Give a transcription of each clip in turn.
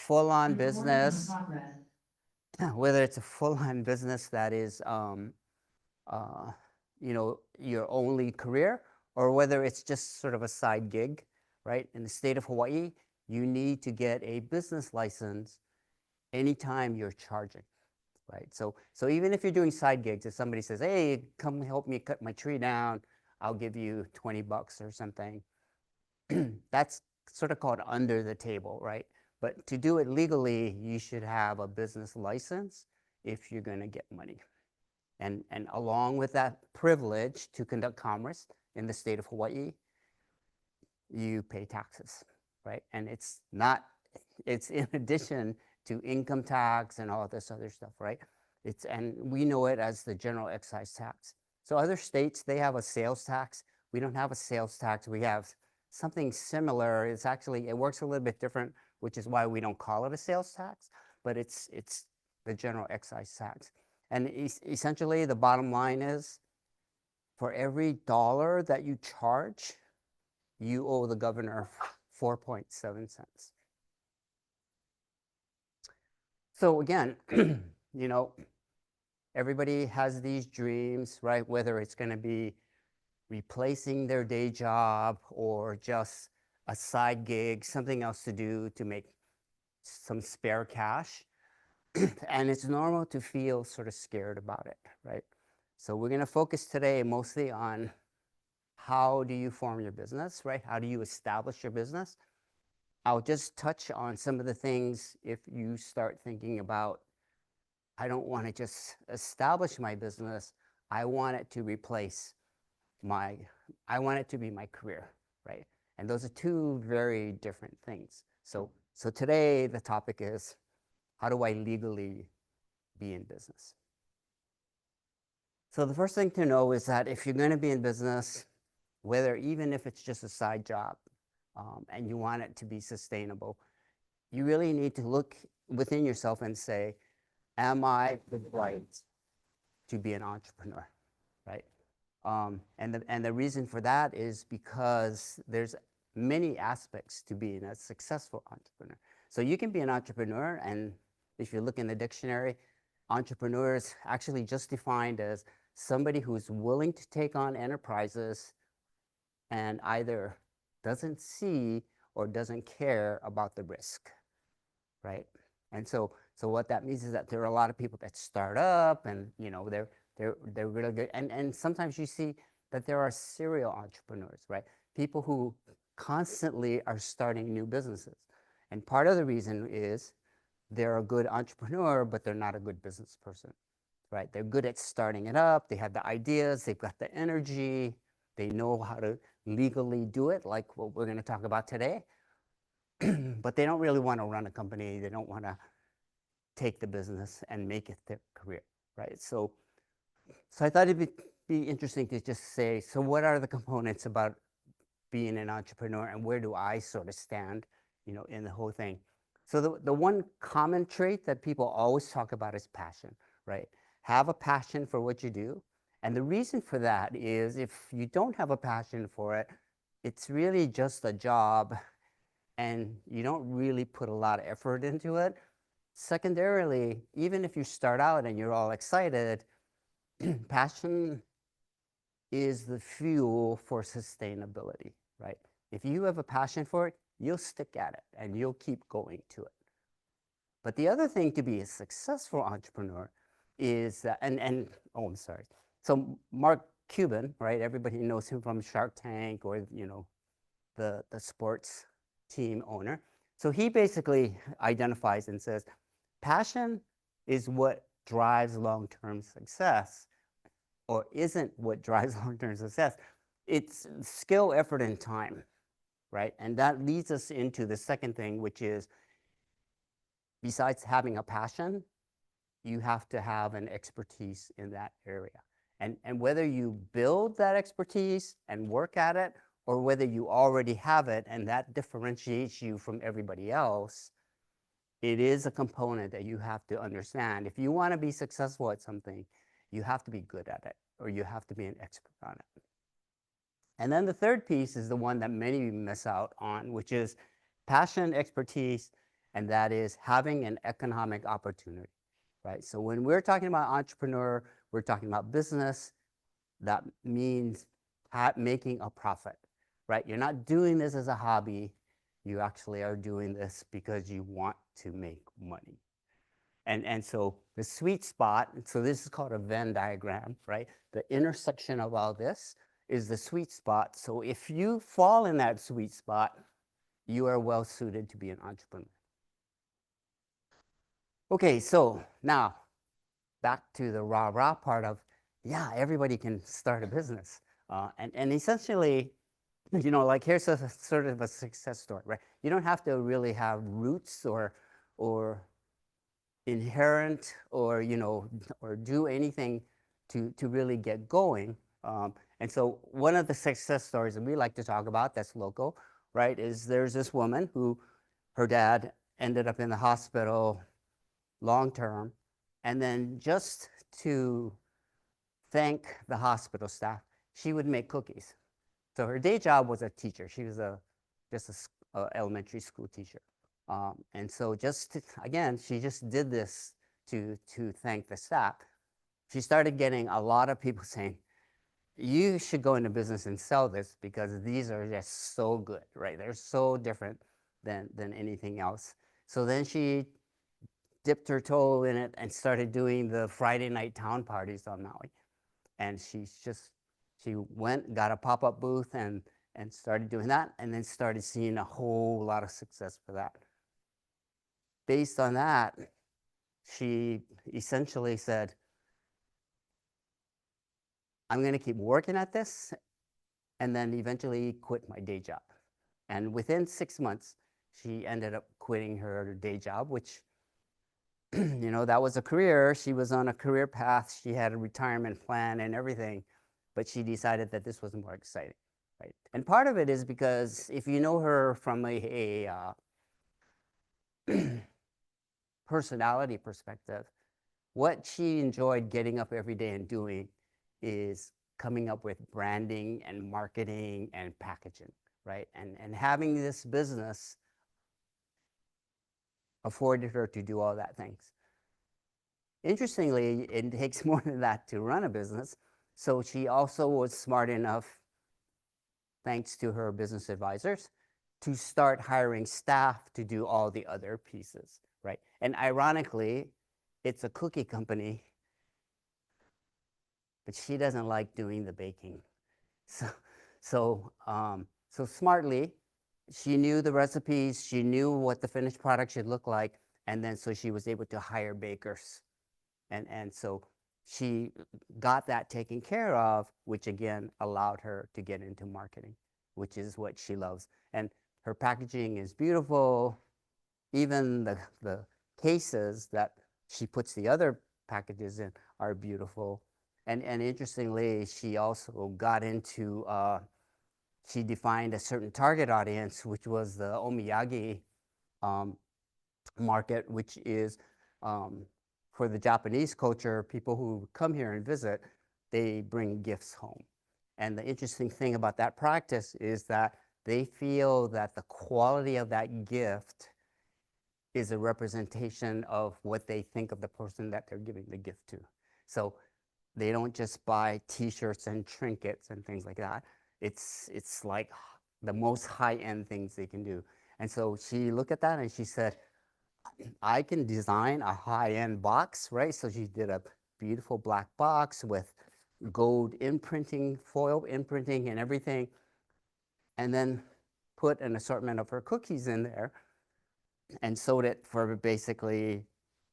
full-on business, whether it's a full-on business that is, your only career, or whether it's just sort of a side gig, right? In the state of Hawaii, you need to get a business license anytime you're charging, right? So even if you're doing side gigs, if somebody says, hey, come help me cut my tree down, I'll give you $20 or something, that's sort of called under the table, right? But to do it legally, you should have a business license if you're going to get money. And along with that privilege to conduct commerce in the state of Hawaii, you pay taxes, right? And it's in addition to income tax and all this other stuff, right? And we know it as the general excise tax. So other states, they have a sales tax. We don't have a sales tax. We have something similar. It works a little bit different, which is why we don't call it a sales tax, but it's the general excise tax. And essentially, the bottom line is, for every dollar that you charge, you owe the governor 4.7 cents. So again, everybody has these dreams, right? Whether it's going to be replacing their day job or just a side gig, something else to do to make some spare cash. And it's normal to feel sort of scared about it, right? So we're going to focus today mostly on how do you form your business, right? How do you establish your business? I'll just touch on some of the things if you start thinking about, I don't want to just establish my business. I want it to I want it to be my career, right? And those are two very different things. So today the topic is, how do I legally be in business? So the first thing to know is that if you're going to be in business, even if it's just a side job, and you want it to be sustainable, you really need to look within yourself and say, am I the right to be an entrepreneur, right? And the reason for that is because there's many aspects to being a successful entrepreneur. So you can be an entrepreneur, and if you look in the dictionary, entrepreneur is actually just defined as somebody who's willing to take on enterprises and either doesn't see or doesn't care about the risk, right? And so what that means is that there are a lot of people that start up, and they're really good. And sometimes you see that there are serial entrepreneurs, right? People who constantly are starting new businesses. And part of the reason is they're a good entrepreneur, but they're not a good business person, right? They're good at starting it up. They have the ideas, they've got the energy, they know how to legally do it, like what we're going to talk about today. But they don't really want to run a company. They don't want to take the business and make it their career, right? So I thought it'd be interesting to just say, so what are the components about being an entrepreneur, and where do I sort of stand, in the whole thing? So the one common trait that people always talk about is passion, right? Have a passion for what you do. And the reason for that is, if you don't have a passion for it, it's really just a job, and you don't really put a lot of effort into it. Secondarily, even if you start out and you're all excited, passion is the fuel for sustainability, right? If you have a passion for it, you'll stick at it and you'll keep going to it. But the other thing to be a successful entrepreneur is that, I'm sorry. So Mark Cuban, right? Everybody knows him from Shark Tank, or the sports team owner. So he basically identifies and says, passion is what drives long-term success, or isn't what drives long-term success. It's skill, effort, and time, right? And that leads us into the second thing, which is, besides having a passion, you have to have an expertise in that area. And whether you build that expertise and work at it, or whether you already have it and that differentiates you from everybody else, it is a component that you have to understand. If you want to be successful at something, you have to be good at it, or you have to be an expert on it. And then the third piece is the one that many miss out on, which is passion, expertise, and that is having an economic opportunity, right? So when we're talking about entrepreneur, we're talking about business. That means making a profit, right? You're not doing this as a hobby. You actually are doing this because you want to make money. And so the sweet spot, so this is called a Venn diagram, right? The intersection of all this is the sweet spot. So if you fall in that sweet spot, you are well suited to be an entrepreneur. Okay, so now back to the rah-rah part of, yeah, everybody can start a business. And essentially, you know, like here's a sort of a success story, right? You don't have to really have roots or inherent or, you know, or do anything to really get going. And so one of the success stories that we like to talk about that's local, right, is there's this woman who her dad ended up in the hospital long term. And then just to thank the hospital staff, she would make cookies. So her day job was a teacher. She was just a elementary school teacher. And so again, she just did this to thank the staff. She started getting a lot of people saying, you should go into business and sell this because these are just so good, right? They're so different than anything else. So then she dipped her toe in it and started doing the Friday night town parties on Maui. And she went, got a pop-up booth and started doing that, and then started seeing a whole lot of success for that. Based on that, she essentially said, I'm going to keep working at this, and then eventually quit my day job. And within 6 months, she ended up quitting her day job, which, you know, that was a career. She was on a career path. She had a retirement plan and everything, but she decided that this was more exciting, right? And part of it is because if you know her from a personality perspective, what she enjoyed getting up every day and doing is coming up with branding and marketing and packaging, right? And having this business afforded her to do all that things. Interestingly, it takes more than that to run a business. So she also was smart enough, thanks to her business advisors, to start hiring staff to do all the other pieces, right? And ironically, it's a cookie company, but she doesn't like doing the baking. So smartly, she knew the recipes, she knew what the finished product should look like, and then so she was able to hire bakers. And so she got that taken care of, which again allowed her to get into marketing, which is what she loves. And her packaging is beautiful. Even the cases that she puts the other packages in are beautiful. And interestingly, she also got into, she defined a certain target audience, which was the omiyage market, which is for the Japanese culture, people who come here and visit, they bring gifts home. And the interesting thing about that practice is that they feel that the quality of that gift is a representation of what they think of the person that they're giving the gift to. So they don't just buy t-shirts and trinkets and things like that. It's like the most high-end things they can do. And so she looked at that and she said, I can design a high-end box, right? So she did a beautiful black box with gold imprinting, foil imprinting and everything, and then put an assortment of her cookies in there and sold it for basically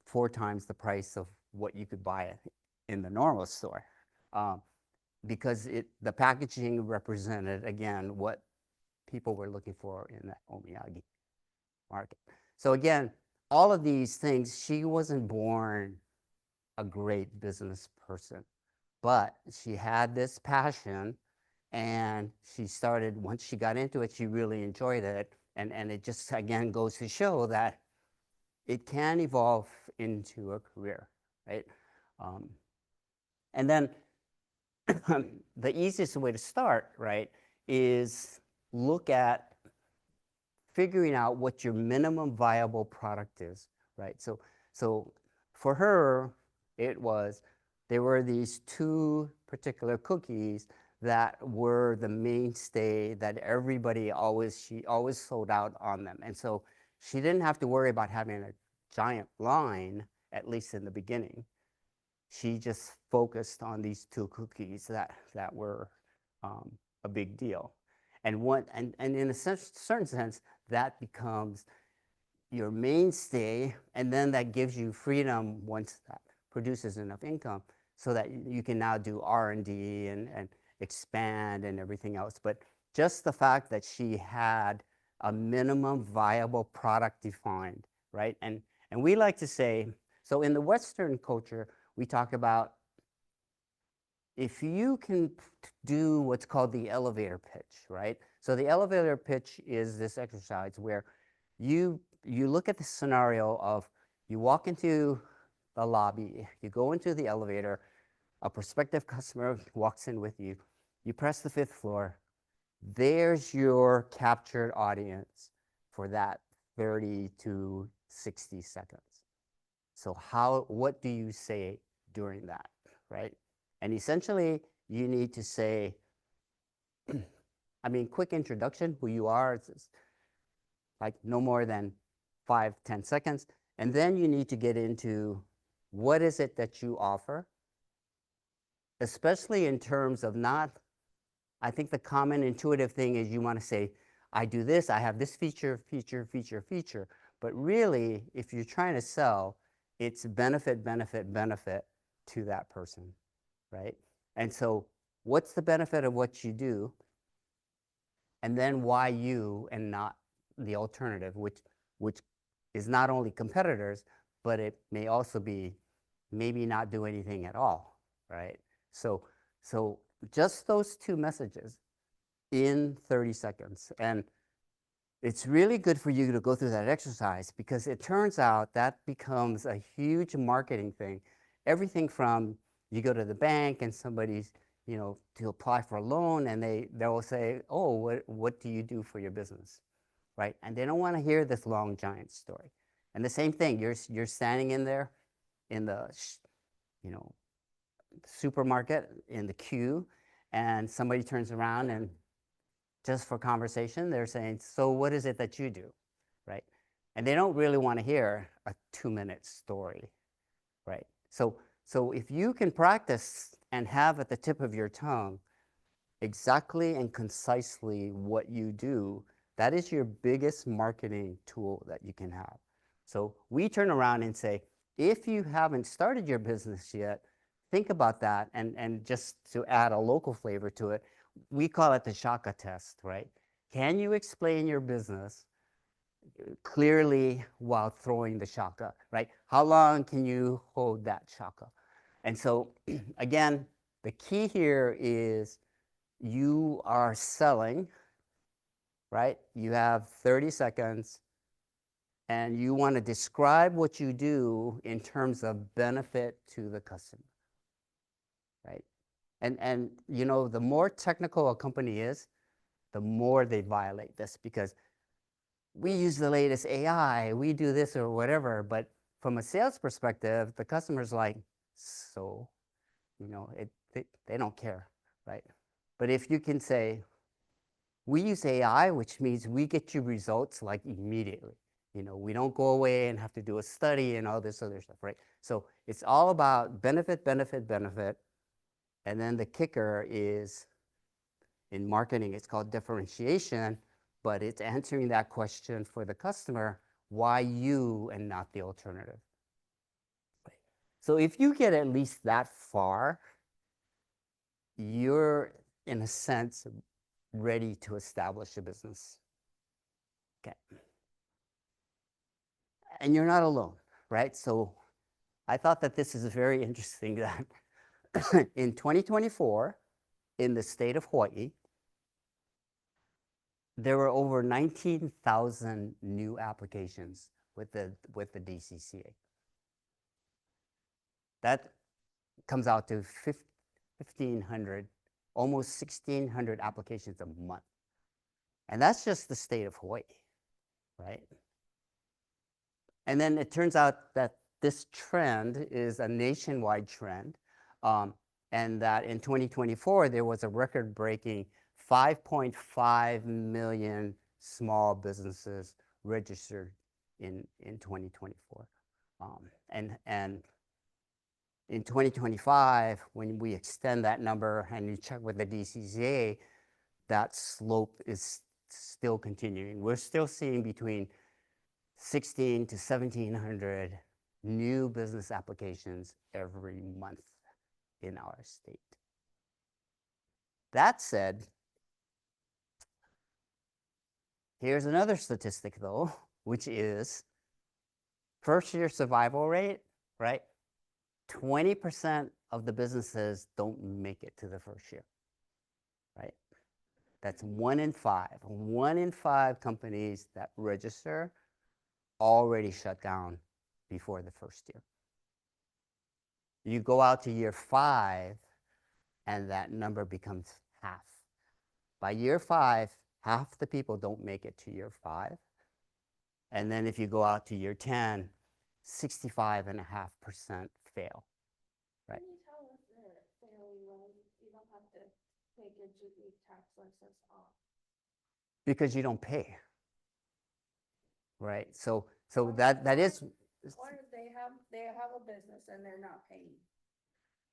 4 times the price of what you could buy it in the normal store. Because the packaging represented, again, what people were looking for in that omiyage market. So again, all of these things, she wasn't born a great business person, but she had this passion and she started, once she got into it, she really enjoyed it. And it just, again, goes to show that it can evolve into a career, right? And then the easiest way to start, right, is look at figuring out what your minimum viable product is, right? So for her, there were these two particular cookies that were the mainstay that she always sold out on them. And so she didn't have to worry about having a giant line, at least in the beginning. She just focused on these two cookies that were a big deal. And in a certain sense, that becomes your mainstay, and then that gives you freedom once that produces enough income so that you can now do R&D and expand and everything else. But just the fact that she had a minimum viable product defined, right? And we like to say, so in the Western culture, we talk about if you can do what's called the elevator pitch, right? So the elevator pitch is this exercise where you look at the scenario of you walk into the lobby, you go into the elevator, a prospective customer walks in with you, you press the 5th floor, there's your captured audience for that 30 to 60 seconds. So what do you say during that, right? And essentially, you need to say, quick introduction, who you are, it's like no more than 5-10 seconds. And then you need to get into what is it that you offer, especially in terms of I think the common intuitive thing is you want to say, I do this, I have this feature. But really, if you're trying to sell, it's benefit to that person, right? And so what's the benefit of what you do? And then why you and not the alternative, which is not only competitors, but it may also be maybe not do anything at all, right? So just those two messages in 30 seconds. And it's really good for you to go through that exercise because it turns out that becomes a huge marketing thing. Everything from you go to the bank and somebody's, to apply for a loan and they will say, oh, what do you do for your business, right? And they don't want to hear this long giant story. And the same thing, you're standing in there in the, supermarket in the queue, and somebody turns around and just for conversation, they're saying, so what is it that you do, right? And they don't really want to hear a 2-minute story, right? So if you can practice and have at the tip of your tongue exactly and concisely what you do, that is your biggest marketing tool that you can have. So we turn around and say, if you haven't started your business yet, think about that. And just to add a local flavor to it, we call it the shaka test, right? Can you explain your business clearly while throwing the shaka, right? How long can you hold that shaka? And so again, the key here is you are selling, right? You have 30 seconds and you want to describe what you do in terms of benefit to the customer, right? And the more technical a company is, the more they violate this because we use the latest AI, we do this or whatever, but from a sales perspective, the customer's like, so, they don't care, right? But if you can say, we use AI, which means we get you results like immediately. We don't go away and have to do a study and all this other stuff, right? So it's all about benefit. And then the kicker is, in marketing, it's called differentiation, but it's answering that question for the customer, why you and not the alternative. So if you get at least that far, you're, in a sense, ready to establish a business. Okay. And you're not alone, right? So I thought that this is very interesting that in 2024, in the state of Hawaii, there were over 19,000 new applications with the DCCA. That comes out to 1,500, almost 1,600 applications a month. And that's just the state of Hawaii. right? And then it turns out that this trend is a nationwide trend, and that in 2024, there was a record-breaking 5.5 million small businesses registered in 2024. And in 2025, when we extend that number and you check with the DCCA, that slope is still continuing. We're still seeing between 16 to 1,700 new business applications every month in our state. That said, here's another statistic though, which is first year survival rate, right? 20% of the businesses don't make it to the first year, right? That's 1 in 5. 1 in 5 companies that register already shut down before the first year. You go out to year 5, and that number becomes half. By year 5, half the people don't make it to year 5. And then if you go out to year 10, 65.5% fail. Right? Can you tell us they're failing when you don't have to take your GE tax license off? Because you don't pay. Right? So that is. Or they have a business and they're not paying.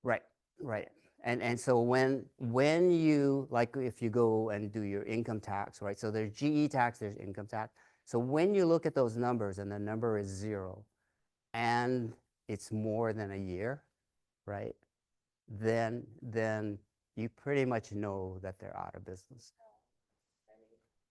Right, right. And so when you, like if you go and do your income tax, right? So there's GE tax, there's income tax. So when you look at those numbers and the number is 0 and it's more than a year, right? Then you pretty much know that they're out of business.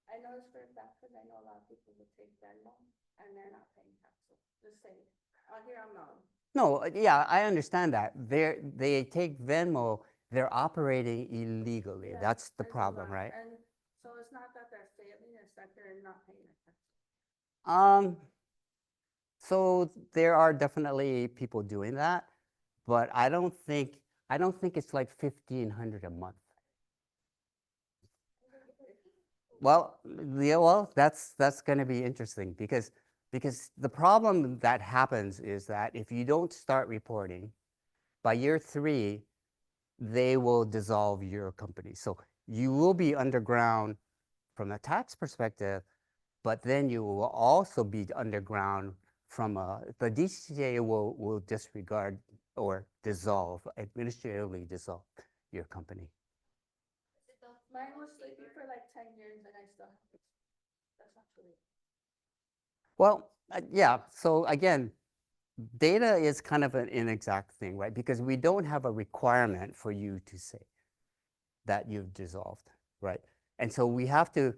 I know it's for a fact because I know a lot of people would take Venmo and they're not paying taxes. Just saying. Out here I'm not. No, yeah, I understand that. They take Venmo, they're operating illegally. Yeah, that's the problem, not. Right? And so it's not that they're failing, it's that they're not paying their taxes. So there are definitely people doing that, but I don't think it's like 1,500 a month. Well, yeah, well, that's going to be interesting because the problem that happens is that if you don't start reporting, by year 3, they will dissolve your company. So you will be underground from a tax perspective, but then you will also be underground from the DCA will disregard or dissolve, administratively dissolve your company. Mine was sleeping for like 10 years and I still have it. That's not true. Well, yeah, so again, data is kind of an inexact thing, right? Because we don't have a requirement for you to say that you've dissolved, right? And so we have to,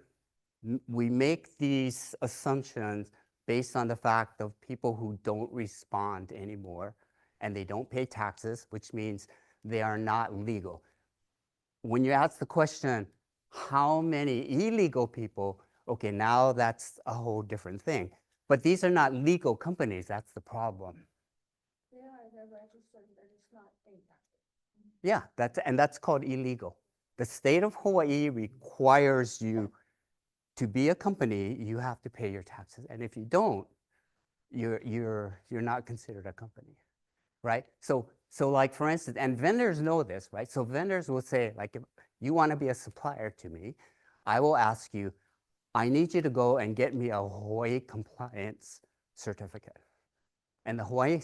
we make these assumptions based on the fact of people who don't respond anymore and they don't pay taxes, which means they are not legal. When you ask the question, how many illegal people, okay, now that's a whole different thing. But these are not legal companies, that's the problem. Yeah, they're registered, but it's not paying taxes. Yeah, that's called illegal. The state of Hawaii requires you to be a company, you have to pay your taxes. And if you don't, you're not considered a company, right? So like for instance, and vendors know this, right? So vendors will say, like, if you want to be a supplier to me, I will ask you, I need you to go and get me a Hawaii compliance certificate. And the Hawaii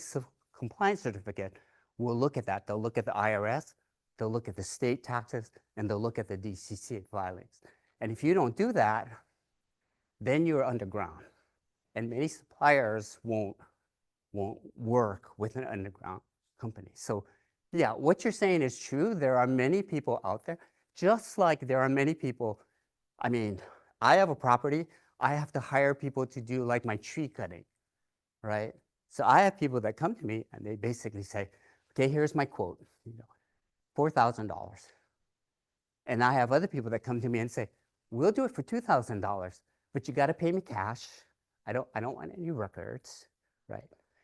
compliance certificate will look at that. They'll look at the IRS, they'll look at the state taxes, and they'll look at the DCCA filings. And if you don't do that, then you're underground. And many suppliers won't work with an underground company. So yeah, what you're saying is true. There are many people out there, just like there are many people, I mean, I have a property, I have to hire people to do like my tree cutting, right? So I have people that come to me and they basically say, okay, here's my quote, $4,000. And I have other people that come to me and say, we'll do it for $2,000, but you got to pay me cash. I don't want any records, right?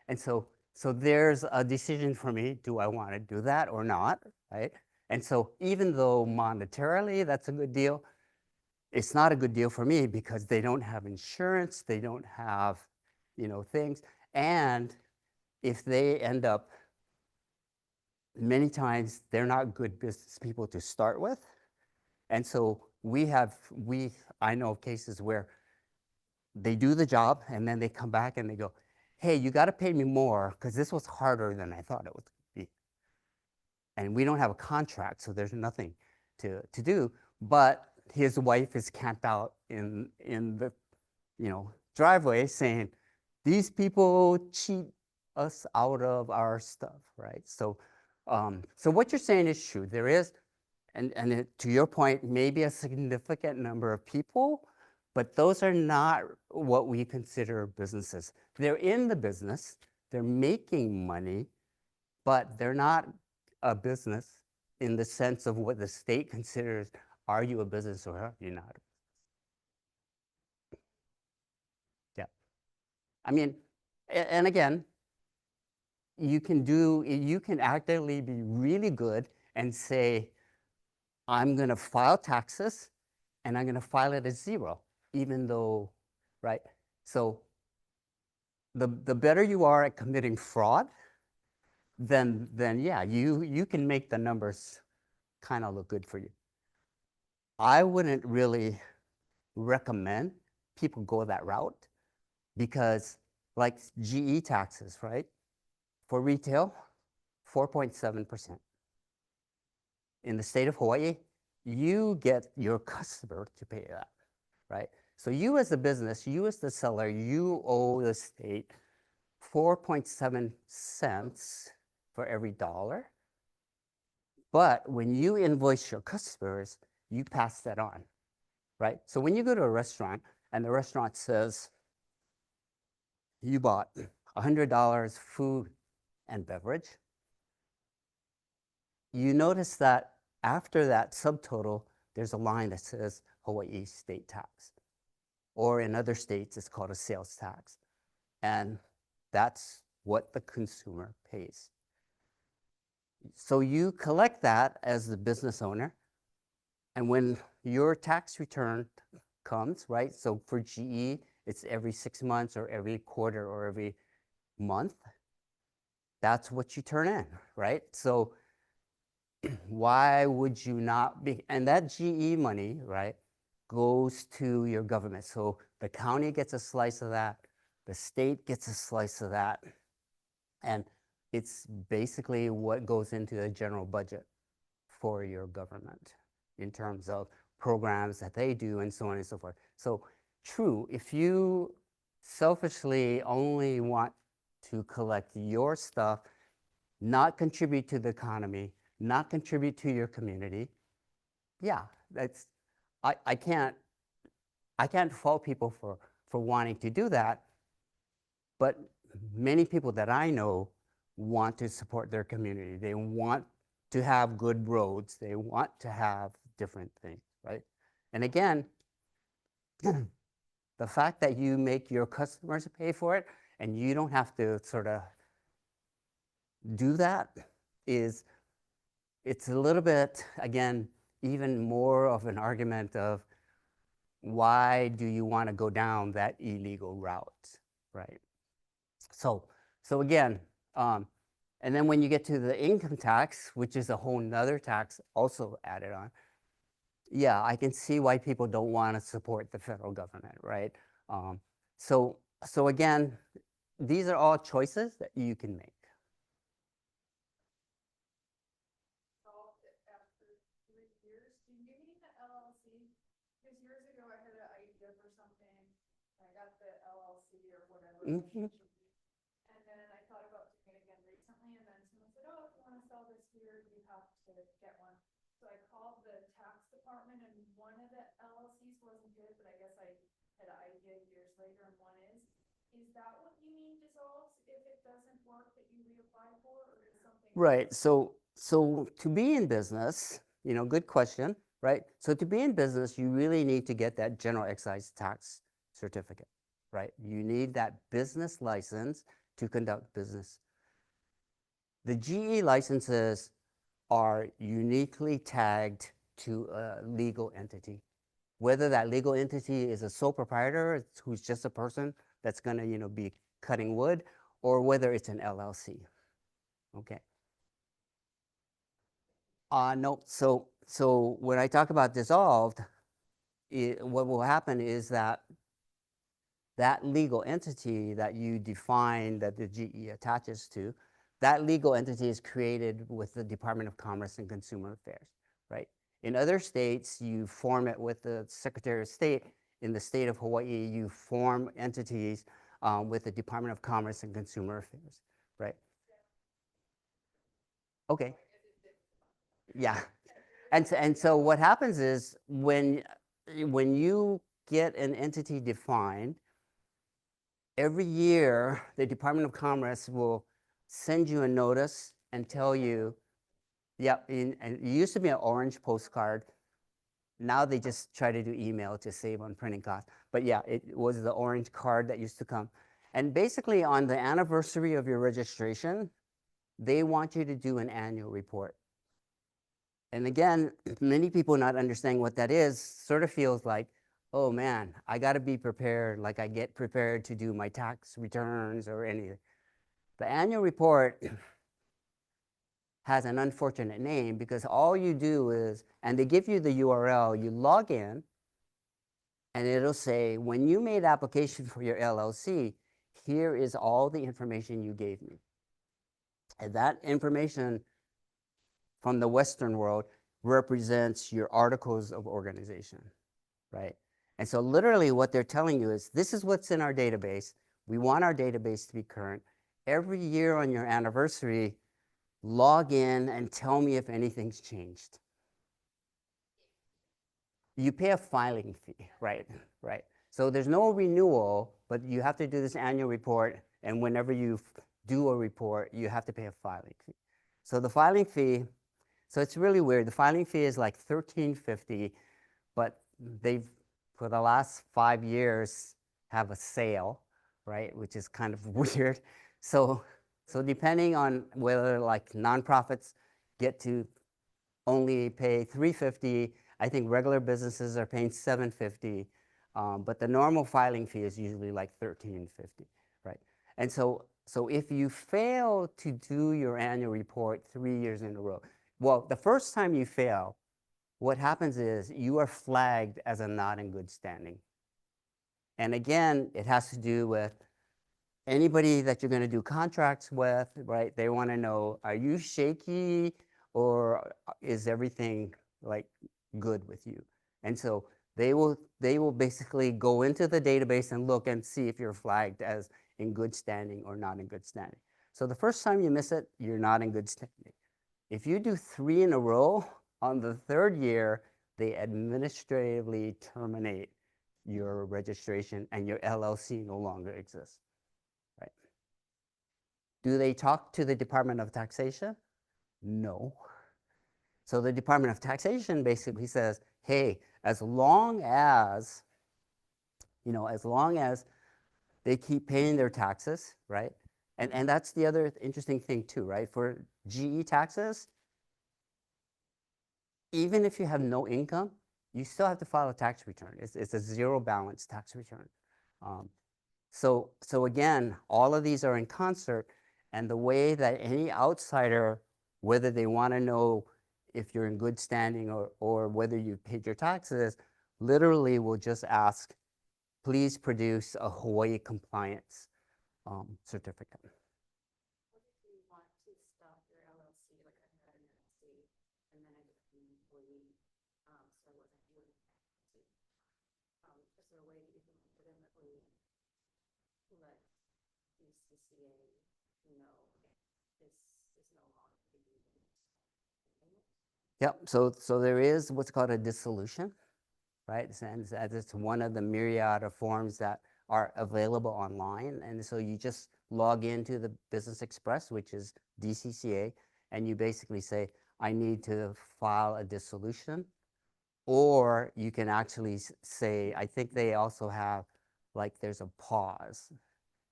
And so there's a decision for me, do I want to do that or not, right? And so even though monetarily that's a good deal, it's not a good deal for me because they don't have insurance, they don't have, things. And if they end up, many times they're not good business people to start with. And so I know of cases where they do the job and then they come back and they go, hey, you got to pay me more because this was harder than I thought it would be. And we don't have a contract, so there's nothing to do. But his wife is camped out in the driveway saying, these people cheat us out of our stuff, right? So what you're saying is true. There is, to your point, maybe a significant number of people, but those are not what we consider businesses. They're in the business, they're making money, but they're not a business in the sense of what the state considers, are you a business or are you not? Yeah. I mean, and again, you can actively be really good and say, I'm going to file taxes and I'm going to file it as zero, even though, right? So the better you are at committing fraud, then yeah, you can make the numbers kind of look good for you. I wouldn't really recommend people go that route because like GE taxes, right? For retail, 4.7%. In the state of Hawaii, you get your customer to pay that, right? So you as a business, you as the seller, you owe the state 4.7 cents for every dollar. But when you invoice your customers, you pass that on, right? So when you go to a restaurant and the restaurant says you bought $100 food and beverage, you notice that after that subtotal, there's a line that says Hawaii state tax. Or in other states, it's called a sales tax. And that's what the consumer pays. So you collect that as the business owner. And when your tax return comes, right? So for GE, it's every 6 months or every quarter or every month. That's what you turn in, right? So why would you not be? And that GE money, right, goes to your government. So the county gets a slice of that, the state gets a slice of that, and it's basically what goes into the general budget for your government in terms of programs that they do and so on and so forth. So true, if you selfishly only want to collect your stuff, not contribute to the economy, not contribute to your community, yeah, that's, I can't fault people for wanting to do that, but many people that I know want to support their community. They want to have good roads. They want to have different things, right? And again, the fact that you make your customers pay for it and you don't have to sort of do that it's a little bit, again, even more of an argument of why do you want to go down that illegal route, right? So again, and then when you get to the income tax, which is a whole nother tax also added on, yeah, I can see why people don't want to support the federal government, right? So again, these are all choices that you can make. Solved it after 3 years. Do you need the LLC? Because years ago I had an idea for something, I got the LLC or whatever. Mhm. And then I thought about doing it again recently, and then someone said, oh, if you want to sell this here, you have to get one. So I called the tax department, and one of the LLCs wasn't good, but I guess I had an idea years later, and one is. Is that what you mean dissolves if it doesn't work that you reapply for, or is something? Right. So to be in business, good question, right? So to be in business, you really need to get that general excise tax certificate, right? You need that business license to conduct business. The GE licenses are uniquely tagged to a legal entity, whether that legal entity is a sole proprietor who's just a person that's going to, be cutting wood, or whether it's an LLC. Okay. No. So when I talk about dissolved, what will happen is that legal entity that you define that the GE attaches to, that legal entity is created with the Department of Commerce and Consumer Affairs, right? In other states, you form it with the Secretary of State. In the state of Hawaii, you form entities with the Department of Commerce and Consumer Affairs, right? Okay. Yeah. And so what happens is when you get an entity defined, every year the Department of Commerce will send you a notice and tell you, yep, and it used to be an orange postcard. Now they just try to do email to save on printing costs. But yeah, it was the orange card that used to come. And basically on the anniversary of your registration, they want you to do an annual report. And again, many people not understanding what that is sort of feels like, oh man, I got to be prepared, like I get prepared to do my tax returns or anything. The annual report has an unfortunate name because all you do is, and they give you the URL, you log in, and it'll say, when you made application for your LLC, here is all the information you gave me. And that information from the Western world represents your articles of organization, right? And so literally what they're telling you is, this is what's in our database. We want our database to be current. Every year on your anniversary, log in and tell me if anything's changed. You pay a filing fee, right? Right. So there's no renewal, but you have to do this annual report. And whenever you do a report, you have to pay a filing fee. So the filing fee, so it's really weird. The filing fee is like $13.50, but they've, for the last 5 years, have a sale, right? Which is kind of weird. So depending on whether like nonprofits get to only pay $3.50, I think regular businesses are paying $7.50, but the normal filing fee is usually like $13.50, right? And so if you fail to do your annual report 3 years in a row, well, the first time you fail, what happens is you are flagged as a not in good standing. And again, it has to do with anybody that you're going to do contracts with, right? They want to know, are you shaky or is everything like good with you? And so they will basically go into the database and look and see if you're flagged as in good standing or not in good standing. So the first time you miss it, you're not in good standing. If you do 3 in a row, on the 3rd year, they administratively terminate your registration and your LLC no longer exists. Right? Do they talk to the Department of Taxation? No. So the Department of Taxation basically says, hey, as long as they keep paying their taxes, right? And that's the other interesting thing too, right? For GE taxes, even if you have no income, you still have to file a tax return. It's a zero balance tax return. So again, all of these are in concert, and the way that any outsider, whether they want to know if you're in good standing or whether you paid your taxes, literally will just ask, please produce a Hawaii compliance certificate. What if you want to stop your LLC, like I had an LLC, and then I became an employee, so I wasn't doing it. Is there a way that you can legitimately let DCCA know this is no longer being used? Yep, so there is what's called a dissolution, right? And it's one of the myriad of forms that are available online. And so you just log into the Business Express, which is DCCA, and you basically say, I need to file a dissolution. Or you can actually say, I think they also have, like, there's a pause,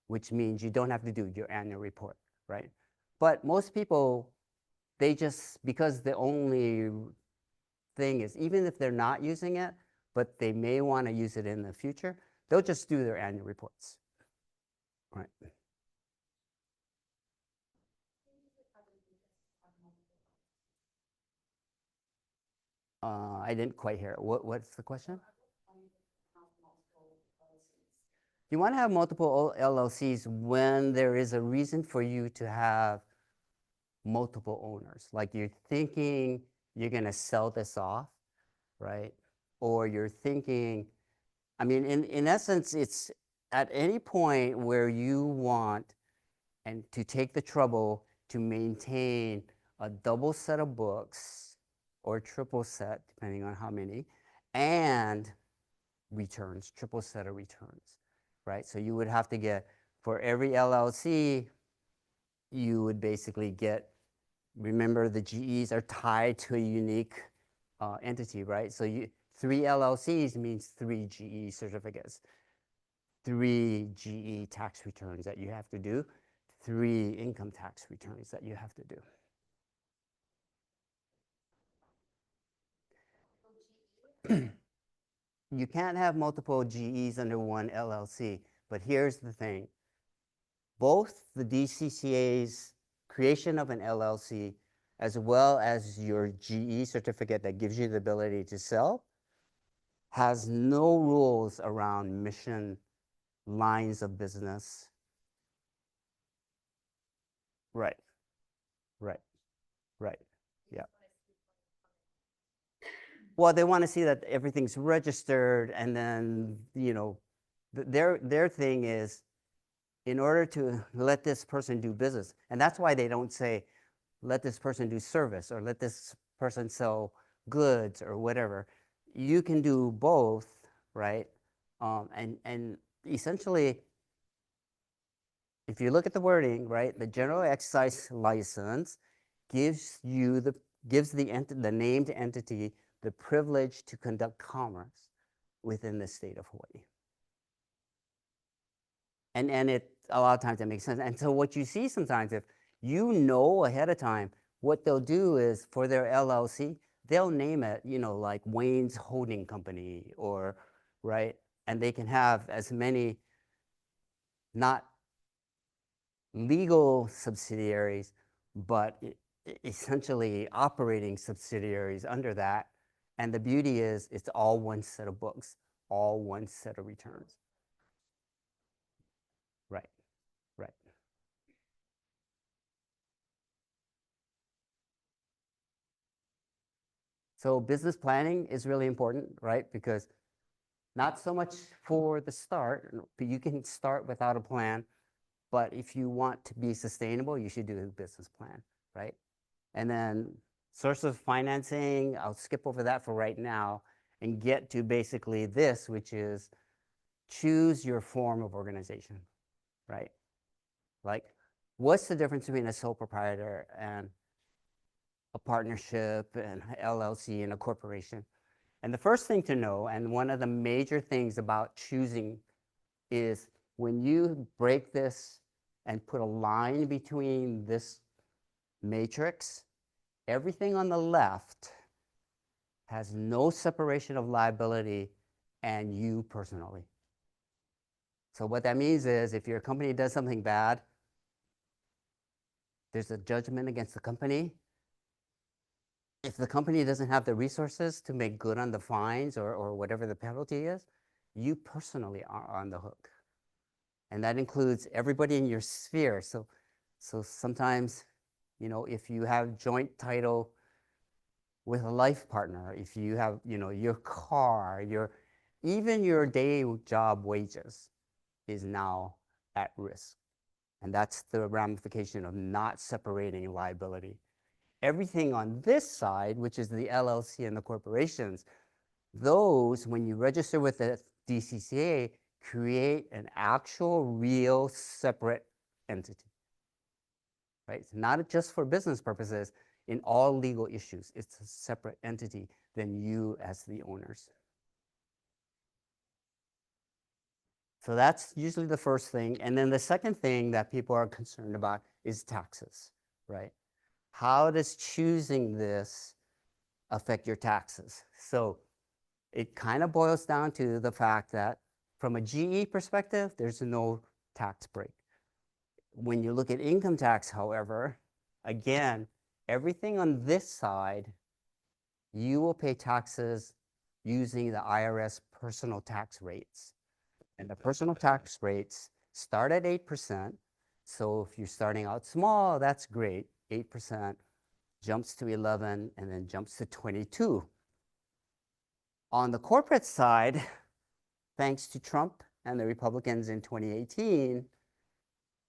which means you don't have to do your annual report, right? But most people, they just, because the only thing is, even if they're not using it, but they may want to use it in the future. They'll just do their annual reports. Right. I didn't quite hear it. What's the question? You want to have multiple LLCs when there is a reason for you to have multiple owners. Like you're thinking you're going to sell this off, right? Or you're thinking, I mean, in essence, it's at any point where you want and to take the trouble to maintain a double set of books or triple set, depending on how many, and returns, triple set of returns, right? So you would have to get, for every LLC, you would basically get, remember the GEs are tied to a unique entity, right? So 3 LLCs means 3 GE certificates, 3 GE tax returns that you have to do, 3 income tax returns that you have to do. You can't have multiple GEs under one LLC, but here's the thing. Both the DCCA's creation of an LLC as well as your GE certificate that gives you the ability to sell has no rules around mission, lines of business. Right, right, right, yeah. Well, they want to see that everything's registered, and then, you know, their thing is, in order to let this person do business, and that's why they don't say, let this person do service or let this person sell goods or whatever. You can do both, right? And essentially, if you look at the wording, right, the general exercise license gives you the named entity the privilege to conduct commerce within the state of Hawaii. And it, a lot of times that makes sense. And so what you see sometimes, if you know ahead of time, what they'll do is for their LLC, they'll name it, you know, like Wayne's Holding Company, or, right? And they can have as many not legal subsidiaries, but essentially operating subsidiaries under that. And the beauty is it's all one set of books, all one set of returns. Right, right. So business planning is really important, right? Because not so much for the start, but you can start without a plan. But if you want to be sustainable, you should do a business plan, right? And then source of financing, I'll skip over that for right now and get to basically this, which is choose your form of organization, right? Like, what's the difference between a sole proprietor and a partnership and LLC and a corporation? And the first thing to know, and one of the major things about choosing, is when you break this and put a line between this matrix, everything on the left has no separation of liability and you personally. So what that means is if your company does something bad, there's a judgment against the company. If the company doesn't have the resources to make good on the fines or whatever the penalty is, you personally are on the hook. And that includes everybody in your sphere. So sometimes, you know, if you have joint title with a life partner, if you have, you know, your car, even your day job wages is now at risk. And that's the ramification of not separating liability. Everything on this side, which is the LLC and the corporations, those, when you register with the DCCA, create an actual, real, separate entity, right? It's not just for business purposes. In all legal issues, it's a separate entity than you as the owners. So that's usually the first thing. And then the second thing that people are concerned about is taxes, right? How does choosing this affect your taxes? So It kind of boils down to the fact that from a GE perspective, there's no tax break. When you look at income tax, however, again, everything on this side, you will pay taxes using the IRS personal tax rates. And the personal tax rates start at 8%. So if you're starting out small, that's great. 8% jumps to 11 and then jumps to 22. On the corporate side, thanks to Trump and the Republicans in 2018,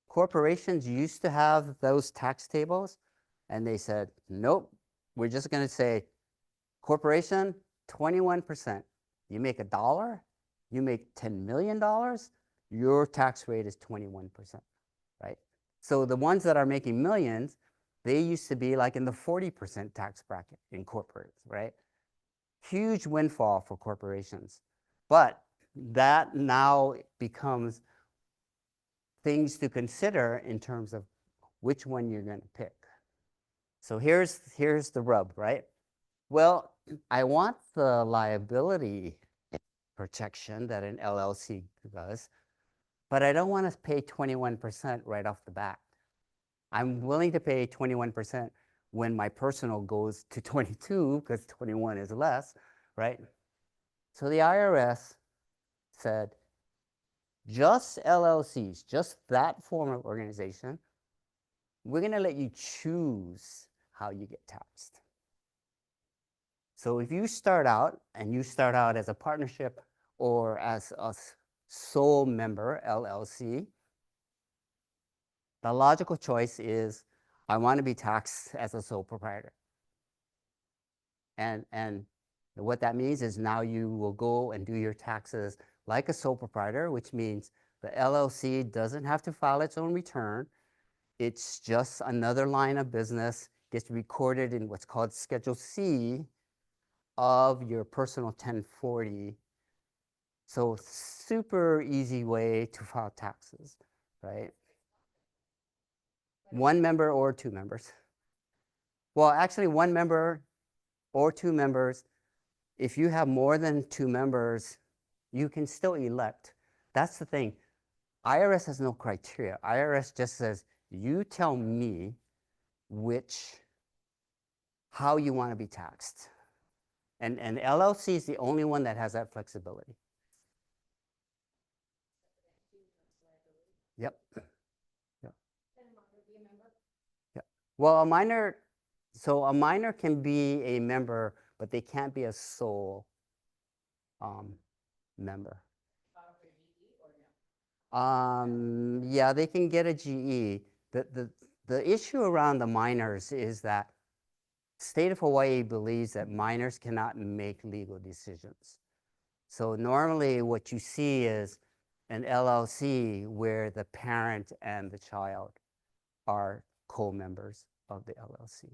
corporations used to have those tax tables, and they said, nope, we're just going to say corporation, 21%. You make $1, you make $10 million, your tax rate is 21%, right? So the ones that are making millions, they used to be like in the 40% tax bracket in corporates, right? Huge windfall for corporations. But that now becomes things to consider in terms of which one you're going to pick. So here's the rub, right? Well, I want the liability protection that an LLC does, but I don't want to pay 21% right off the bat. I'm willing to pay 21% when my personal goes to 22 because 21 is less, right? So the IRS said, just LLCs, just that form of organization, we're going to let you choose how you get taxed. So if you start out and you start out as a partnership or as a sole member LLC, the logical choice is I want to be taxed as a sole proprietor. And what that means is now you will go and do your taxes like a sole proprietor, which means the LLC doesn't have to file its own return. It's just another line of business, gets recorded in what's called Schedule C of your personal 1040. So super easy way to file taxes, right? One member or two members. Well, actually one member or two members. If you have more than two members, you can still elect. That's the thing. IRS has no criteria. IRS just says, you tell me how you want to be taxed. And LLC is the only one that has that flexibility. Yep. Yep. Yep. Well, a minor can be a member, but they can't be a sole member. Yeah, they can get a GE. The issue around the minors is that state of Hawaii believes that minors cannot make legal decisions. So normally what you see is an LLC where the parent and the child are co-members of the LLC.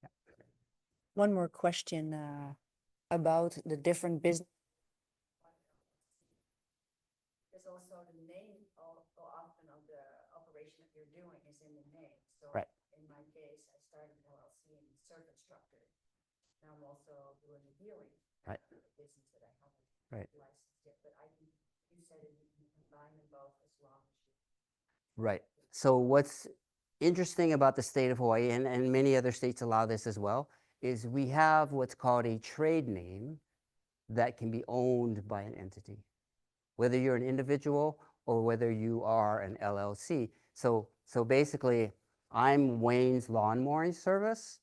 Yeah. One more question about the different business. There's also the name often of the operation that you're doing is in the name. So right. In my case, I started an LLC and served instructor. Now I'm also doing the healing. Right. Business that I haven't right. licensed yet, but you said that you can combine them both as long as you. Right. So what's interesting about the state of Hawaii, and many other states allow this as well, is we have what's called a trade name that can be owned by an entity, whether you're an individual or whether you are an LLC. So basically, I'm Wayne's Lawn Mowing Service,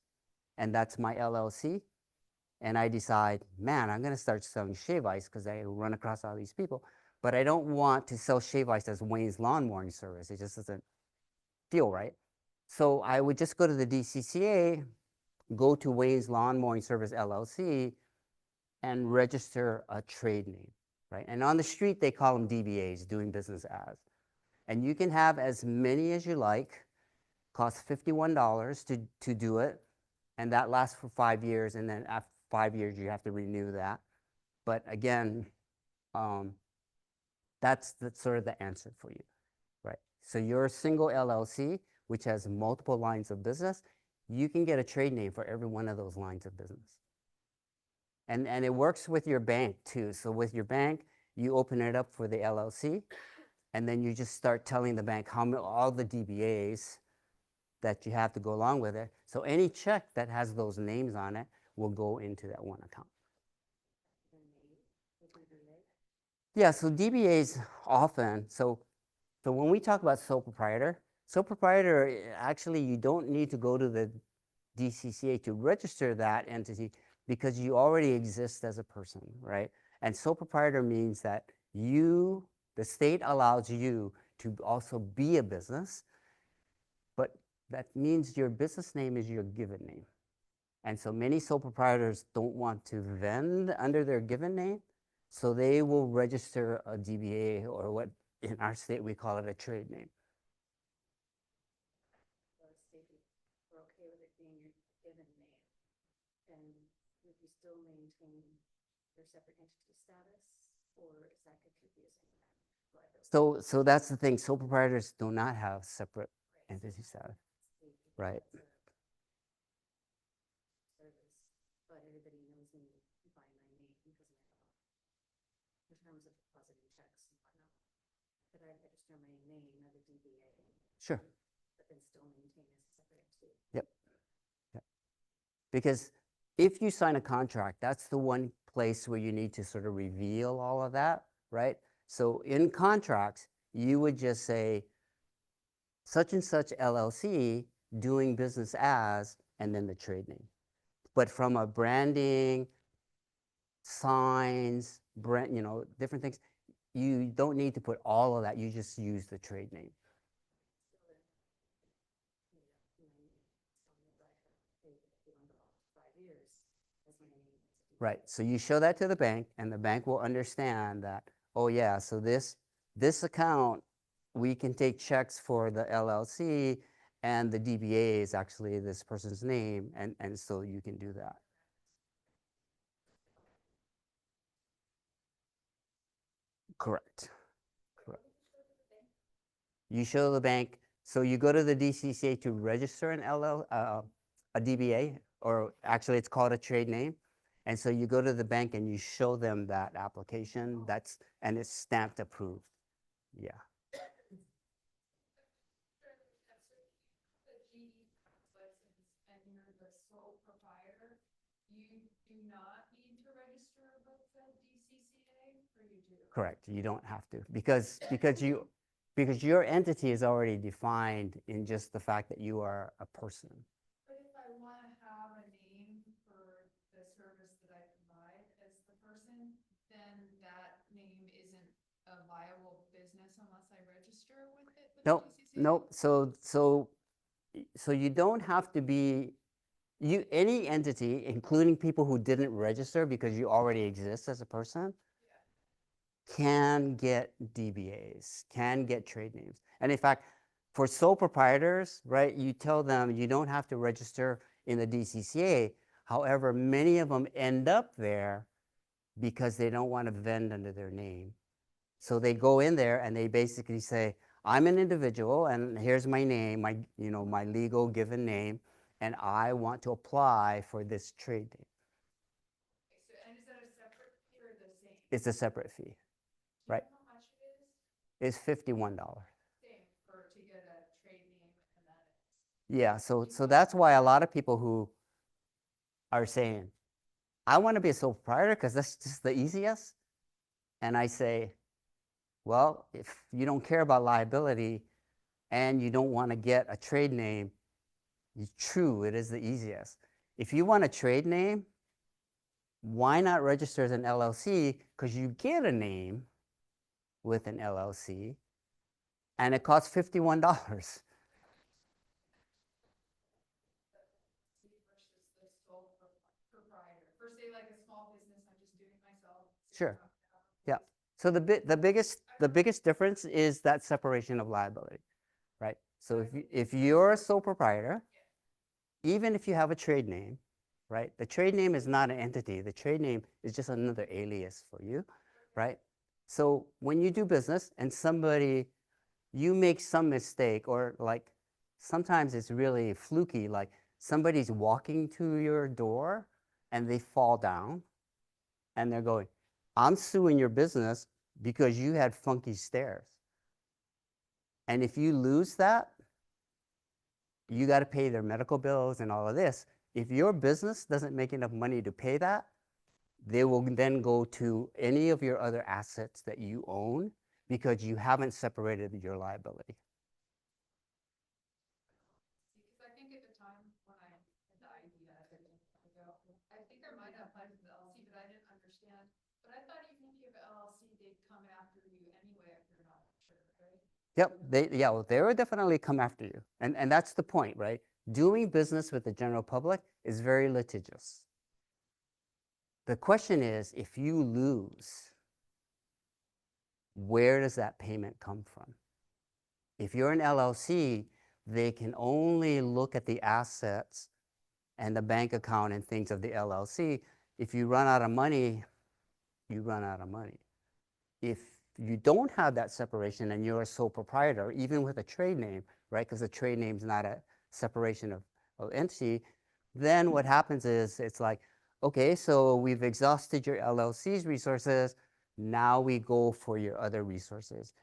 and that's my LLC. And I decide, man, I'm going to start selling shave ice because I run across all these people. But I don't want to sell shave ice as Wayne's Lawn Mowing Service. It just doesn't feel right. So I would just go to the DCCA, go to Wayne's Lawn Mowing Service LLC, and register a trade name, right? And on the street, they call them DBAs, doing business as. And you can have as many as you like, costs $51 to do it, and that lasts for 5 years, and then after 5 years, you have to renew that. But again, that's sort of the answer for you, right? So you're a single LLC, which has multiple lines of business. You can get a trade name for every one of those lines of business. And it works with your bank too. So with your bank, you open it up for the LLC, and then you just start telling the bank all the DBAs that you have to go along with it. So any check that has those names on it will go into that one account. Yeah, so DBAs often, so when we talk about sole proprietor, actually you don't need to go to the DCCA to register that entity because you already exist as a person, right? And sole proprietor means that the state allows you to also be a business, but that means your business name is your given name. And so many sole proprietors don't want to vend under their given name, so they will register a DBA, or what in our state we call it a trade name. We're okay with it being your given name, then would you still maintain your separate entity status, or is that confusing? So that's the thing. Sole proprietors do not have separate entity status. Right. Service, but everybody knows me by my name because of my dog. In terms of depositing checks and whatnot. Could I register my name as a DBA, Sure. but then still maintain as a separate entity? Yep. Because if you sign a contract, that's the one place where you need to sort of reveal all of that, right? So in contracts, you would just say such and such LLC doing business as, and then the trade name. But from a branding, signs, brand, different things, you don't need to put all of that. You just use the trade name. Right. So you show that to the bank, and the bank will understand that, oh yeah, so this account, we can take checks for the LLC, and the DBA is actually this person's name, and so you can do that. Correct. Correct. You show the bank, so you go to the DCCA to register a DBA, or actually it's called a trade name. And so you go to the bank and you show them that application, and it's stamped approved. Yeah. And you're the sole proprietor, you do not need to register with the DCCA, or you do? Correct. You don't have to, because your entity is already defined in just the fact that you are a person. But if I want to have a name for the service that I provide as the person, then that name isn't a viable business unless I register with it with Nope. the DCCA? Nope. So you don't have to be, any entity, including people who didn't register because you already exist as a person, can get DBAs, can get trade names. And in fact, for sole proprietors, right, you tell them you don't have to register in the DCCA. However, many of them end up there because they don't want to vend under their name. So they go in there and they basically say, I'm an individual and here's my name, my legal given name, and I want to apply for this trade name. So, and is that a separate fee or the same? It's a separate fee, Do you right? know how much it is? It's $51. Same to get a trade name and then Yeah, so that's why a lot of people who are saying, I want to be a sole proprietor because that's just the easiest. And I say, well, if you don't care about liability and you don't want to get a trade name, it's true, it is the easiest. If you want a trade name, why not register as an LLC? Because you get a name with an LLC and it costs $51. versus the sole proprietor. For say like a small business, I'm just doing it myself. Sure. Yeah. So the biggest difference is that separation of liability, right? So if you're a sole proprietor, even if you have a trade name, right? The trade name is not an entity. The trade name is just another alias for you, right? So when you do business and you make some mistake, or like sometimes it's really fluky, like somebody's walking to your door and they fall down and they're going, I'm suing your business because you had funky stairs. And if you lose that, you got to pay their medical bills and all of this. If your business doesn't make enough money to pay that, they will then go to any of your other assets that you own because you haven't separated your liability. Because I think at the time when I had the idea a long time ago, I think I might have applied for the LLC, but I didn't understand. But I thought even if you have an LLC, they'd come after you anyway if you're not sure, right? Yep, well, they will definitely come after you. And that's the point, right? Doing business with the general public is very litigious. The question is, if you lose, where does that payment come from? If you're an LLC, they can only look at the assets and the bank account and things of the LLC. If you run out of money, you run out of money. If you don't have that separation and you're a sole proprietor, even with a trade name, right? Because a trade name is not a separation of entity, then what happens is it's like, okay, so we've exhausted your LLC's resources. Now we go for your other resources.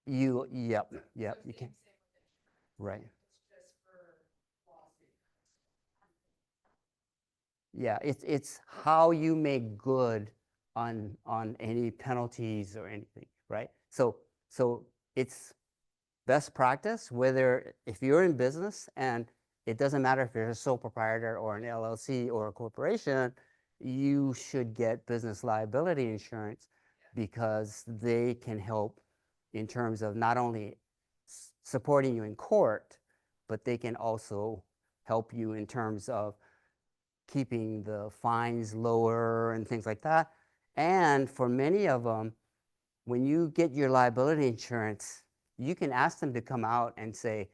Yep, So you same can, with it. right. It's just for lawsuit. Yeah, it's how you make good on any penalties or anything, right? So it's best practice, whether if you're in business, and it doesn't matter if you're a sole proprietor or an LLC or a corporation, you should get business liability insurance because they can help in terms of not only supporting you in court, but they can also help you in terms of keeping the fines lower and things like that. And for many of them, when you get your liability insurance, you can ask them to come out and say,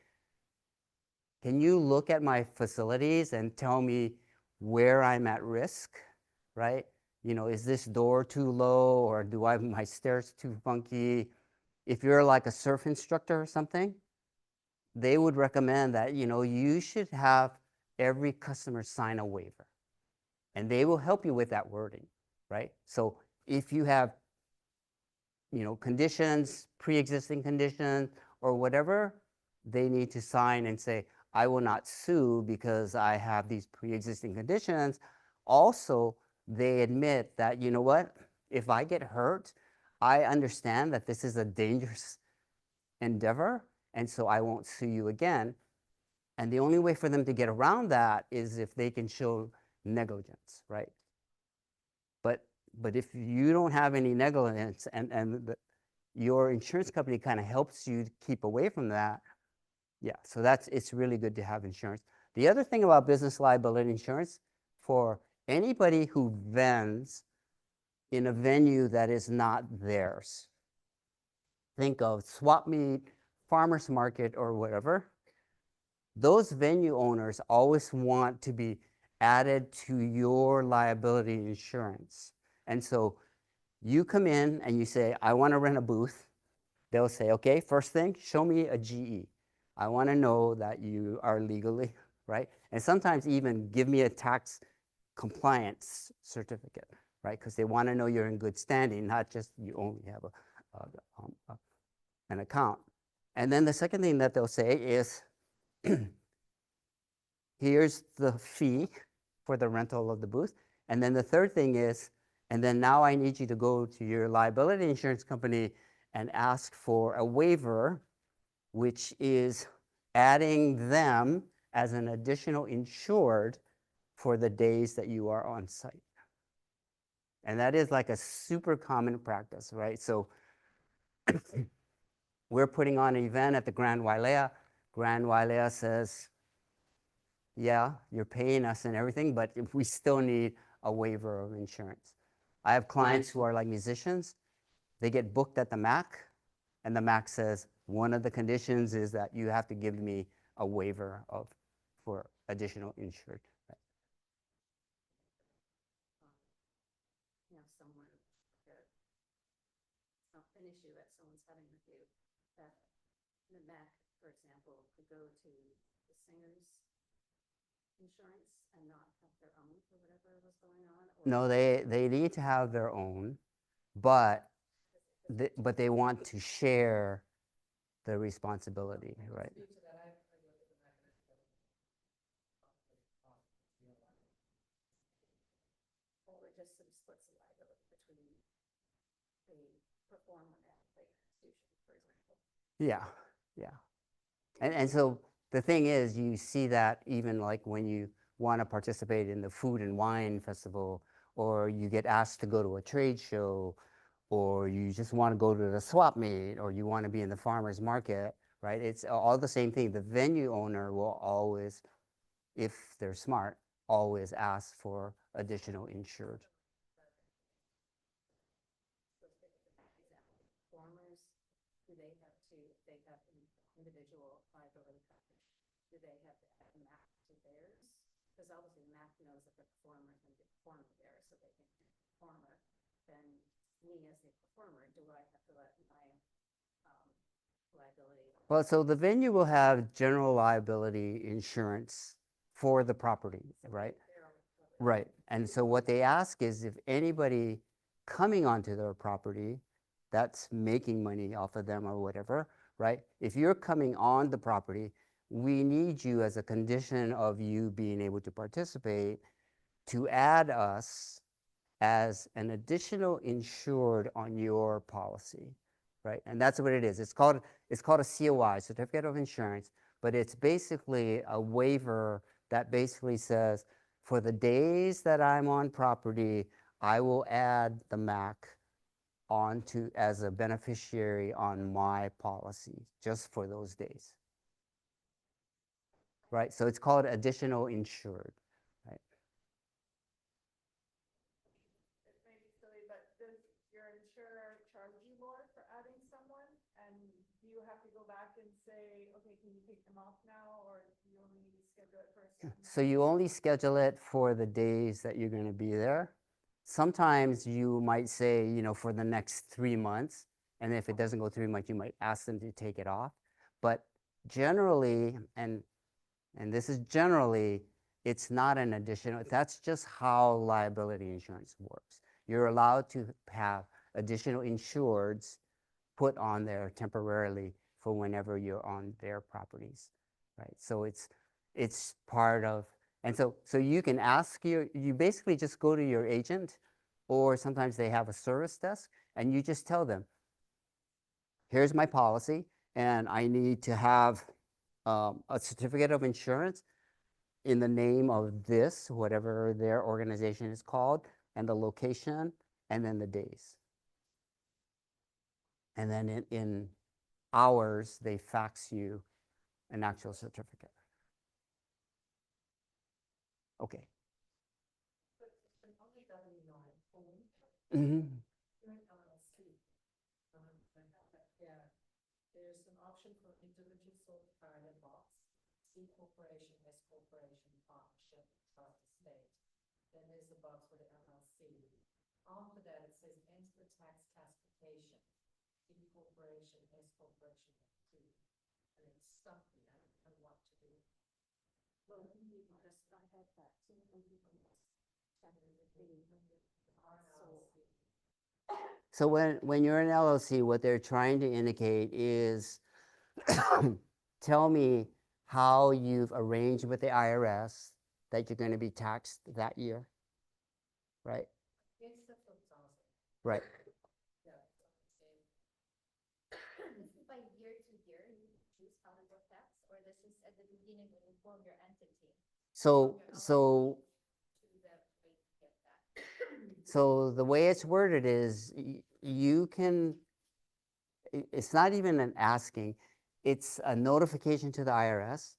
can you look at my facilities and tell me where I'm at risk, right? You know, is this door too low, or do I have my stairs too funky? If you're like a surf instructor or something, they would recommend that, you know, you should have every customer sign a waiver, and they will help you with that wording, right? So if you have, you know, conditions, pre-existing conditions, or whatever, they need to sign and say, I will not sue because I have these pre-existing conditions. Also, they admit that, you know what, if I get hurt, I understand that this is a dangerous endeavor, and so I won't sue you again. And the only way for them to get around that is if they can show negligence, right? But if you don't have any negligence, and your insurance company kind of helps you keep away from that, yeah, so it's really good to have insurance. The other thing about business liability insurance, for anybody who vends in a venue that is not theirs, think of swap meet, farmer's market, or whatever, those venue owners always want to be added to your liability insurance. And so you come in and you say, I want to rent a booth. They'll say, okay, first thing, show me a GE. I want to know that you are legally, right? And sometimes even give me a tax compliance certificate, right? Because they want to know you're in good standing, not just you only have an account. And then the second thing that they'll say is, here's the fee for the rental of the booth. And then the third thing is, and then now I need you to go to your liability insurance company and ask for a waiver, which is adding them as an additional insured for the days that you are on site. And that is like a super common practice, right? So we're putting on an event at the Grand Wailea. Grand Wailea says, yeah, you're paying us and everything, but we still need a waiver of insurance. I have clients who are like musicians. They get booked at the MAC, and the MAC says, one of the conditions is that you have to give me a waiver for additional insured. You know, someone, an issue that someone's having with you, that the MAC, for example, could go to the singer's insurance and not have their own for whatever was going on? Or No, they need to have their own, but but they want to share the responsibility, right? or it just sort of splits the liability between the performer and the institution, for example? Yeah, yeah. And so the thing is, you see that even like when you want to participate in the food and wine festival, or you get asked to go to a trade show, or you just want to go to the swap meet, or you want to be in the farmer's market, right? It's all the same thing. The venue owner will always, if they're smart, always ask for additional insured. Let's take an example. Performers, do they have to, they have individual liability coverage? Do they have to add a map to theirs? Because obviously the map knows that the performer is going to be performing there, so they can be a performer. Then me as a performer, do I have to let my liability? Well, so the venue will have general liability insurance for the property, right? Right. And so what they ask is if anybody coming onto their property that's making money off of them or whatever, right? If you're coming on the property, we need you as a condition of you being able to participate to add us as an additional insured on your policy, right? And that's what it is. It's called a COI, Certificate of Insurance, but it's basically a waiver that basically says, for the days that I'm on property, I will add the MAC onto as a beneficiary on my policy just for those days. Right? So it's called additional insured. Right? It may be silly, but does your insurer charge you more for adding someone? And do you have to go back and say, okay, can you take them off now, or do you only schedule it for a certain So you only schedule it for the days that you're going to be there. Sometimes you might say, for the next 3 months, and if it doesn't go 3 months, you might ask them to take it off. But generally, and this is generally, it's not an additional, that's just how liability insurance works. You're allowed to have additional insureds put on there temporarily for whenever you're on their properties, right? So it's part of, and so you can ask you basically just go to your agent, or sometimes they have a service desk, and you just tell them, here's my policy, and I need to have a certificate of insurance in the name of this, whatever their organization is called, and the location, and then the days. And then in hours, they fax you an actual certificate. Okay. Mm-hmm. Yeah, there's an option for individual sole proprietor box, C corporation, S corporation, partnership, trust estate. Then there's the box for the LLC. After that, it says enter the tax classification, C corporation, S corporation, T. And it's stuck me, I don't know what to do. Well, because I had that too, when people chatted with me. So when you're an LLC, what they're trying to indicate is, tell me how you've arranged with the IRS that you're going to be taxed that year, right? It's the 4,000. Right. Yeah. This is by year to year, you choose how to go tax, or this is at the beginning when you form your entity? So To the way to get that. so the way it's worded is you can, it's not even an asking, it's a notification to the IRS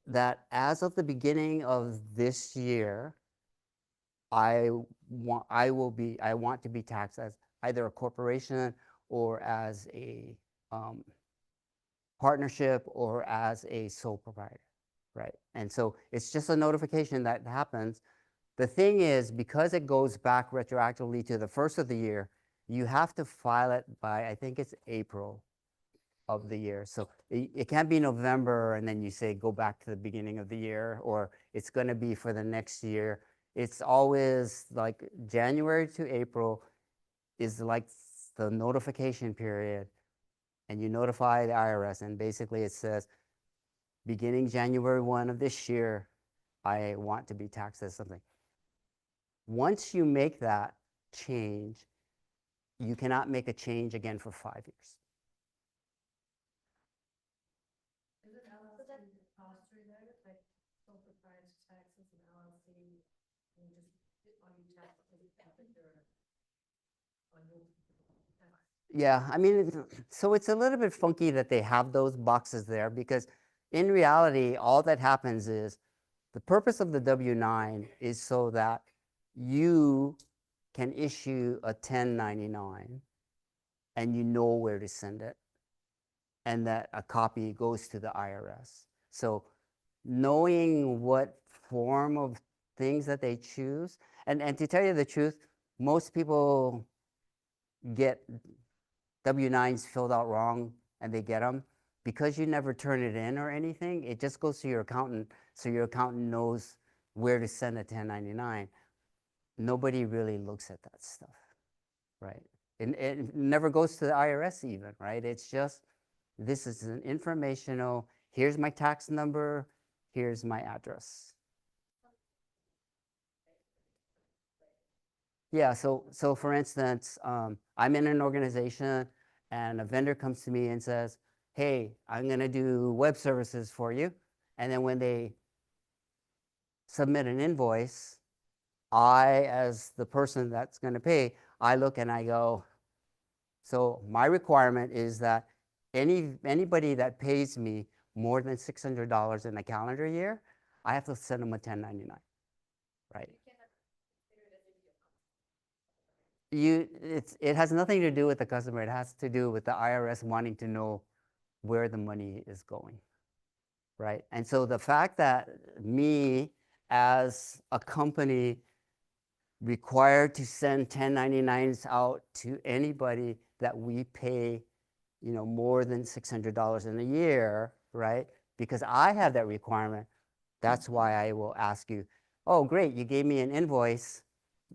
that as of the beginning of this year, I want to be taxed as either a corporation or as a partnership or as a sole proprietor, right? And so it's just a notification that happens. The thing is, because it goes back retroactively to the first of the year, you have to file it by, I think it's April. of the year. So it can't be November and then you say, go back to the beginning of the year, or it's going to be for the next year. It's always like January to April is like the notification period, and you notify the IRS, and basically it says, beginning January 1 of this year, I want to be taxed as something. Once you make that change, you cannot make a change again for 5 years. Is it LLC depository there, like sole proprietor taxes and LLC, and just, are you taxed on your tax? Yeah, I mean, so it's a little bit funky that they have those boxes there, because in reality, all that happens is the purpose of the W-9 is so that you can issue a 1099 and you know where to send it, and that a copy goes to the IRS. So knowing what form of things that they choose, and to tell you the truth, most people get W-9s filled out wrong and they get them. Because you never turn it in or anything, it just goes to your accountant, so your accountant knows where to send a 1099. Nobody really looks at that stuff, right? And it never goes to the IRS even, right? It's just, this is an informational, here's my tax number, here's my address. Yeah, so for instance, I'm in an organization and a vendor comes to me and says, hey, I'm gonna do web services for you. And then when they submit an invoice, I, as the person that's gonna pay, I look and I go, so my requirement is that anybody that pays me more than $600 in a calendar year, I have to send them a 1099, right? It has nothing to do with the customer. It has to do with the IRS wanting to know where the money is going, right? And so the fact that me, as a company, required to send 1099s out to anybody that we pay, more than $600 in a year, right? Because I have that requirement. That's why I will ask you, oh, great, you gave me an invoice.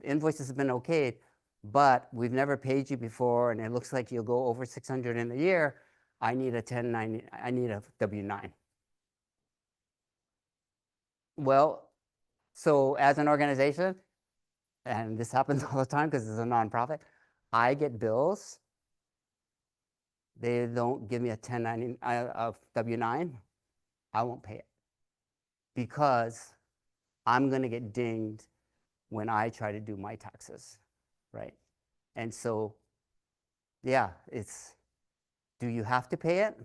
The invoice has been okayed, but we've never paid you before, and it looks like you'll go over 600 in a year. I need a 1090, I need a W-9. Well, so as an organization, and this happens all the time because it's a nonprofit, I get bills. They don't give me a 1090, a W-9. I won't pay it because I'm going to get dinged when I try to do my taxes, right? And so, yeah, do you have to pay it?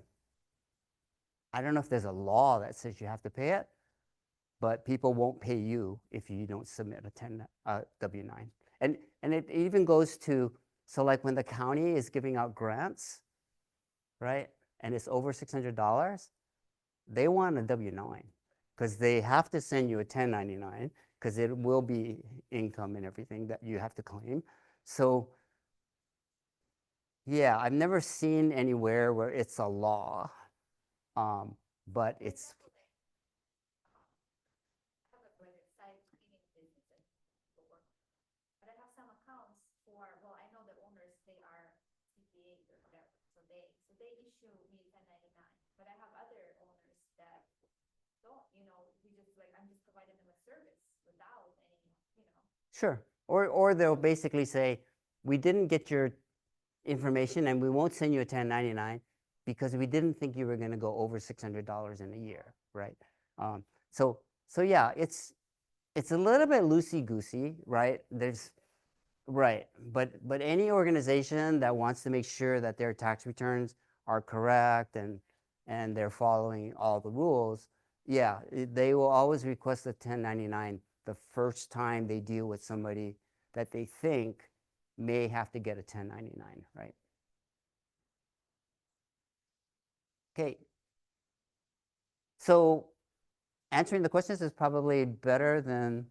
I don't know if there's a law that says you have to pay it, but people won't pay you if you don't submit a W-9. And it even goes to, so like when the county is giving out grants, right? And it's over $600, they want a W-9 because they have to send you a 1099 because it will be income and everything that you have to claim. So yeah, I've never seen anywhere where it's a law, but it's, Have a credit side cleaning business and people work. But I have some accounts for, well, I know the owners, they are CPAs or whatever, so they issue me 1099. But I have other owners that don't, we just like, I'm just providing them a service without any. sure. Or they'll basically say, we didn't get your information and we won't send you a 1099 because we didn't think you were going to go over $600 in a year, right? So yeah, it's a little bit loosey-goosey, right? Right, but any organization that wants to make sure that their tax returns are correct and they're following all the rules, yeah, they will always request a 1099 the first time they deal with somebody that they think may have to get a 1099, right? Okay. So answering the questions is probably better than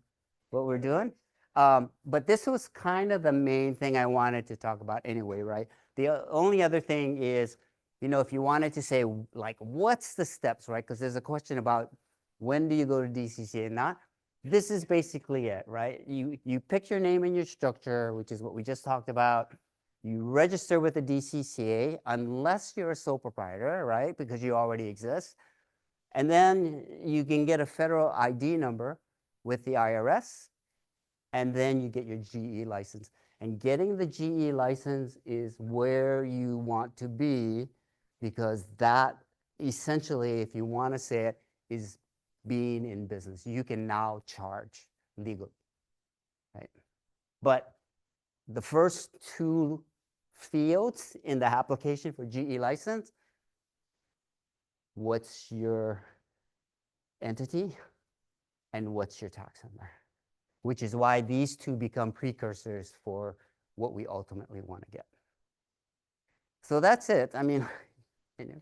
what we're doing. But this was kind of the main thing I wanted to talk about anyway, right? The only other thing is you know, if you wanted to say like, what's the steps, right? Because there's a question about when do you go to DCCA and not. This is basically it, right? You pick your name and your structure, which is what we just talked about. You register with the DCCA unless you're a sole proprietor, right? Because you already exist. And then you can get a federal ID number with the IRS, and then you get your GE license. And getting the GE license is where you want to be, because that essentially, if you want to say it, is being in business. You can now charge legally, right? But the first two fields in the application for GE license, what's your entity and what's your tax number? Which is why these two become precursors for what we ultimately want to get. So that's it. I mean, you know.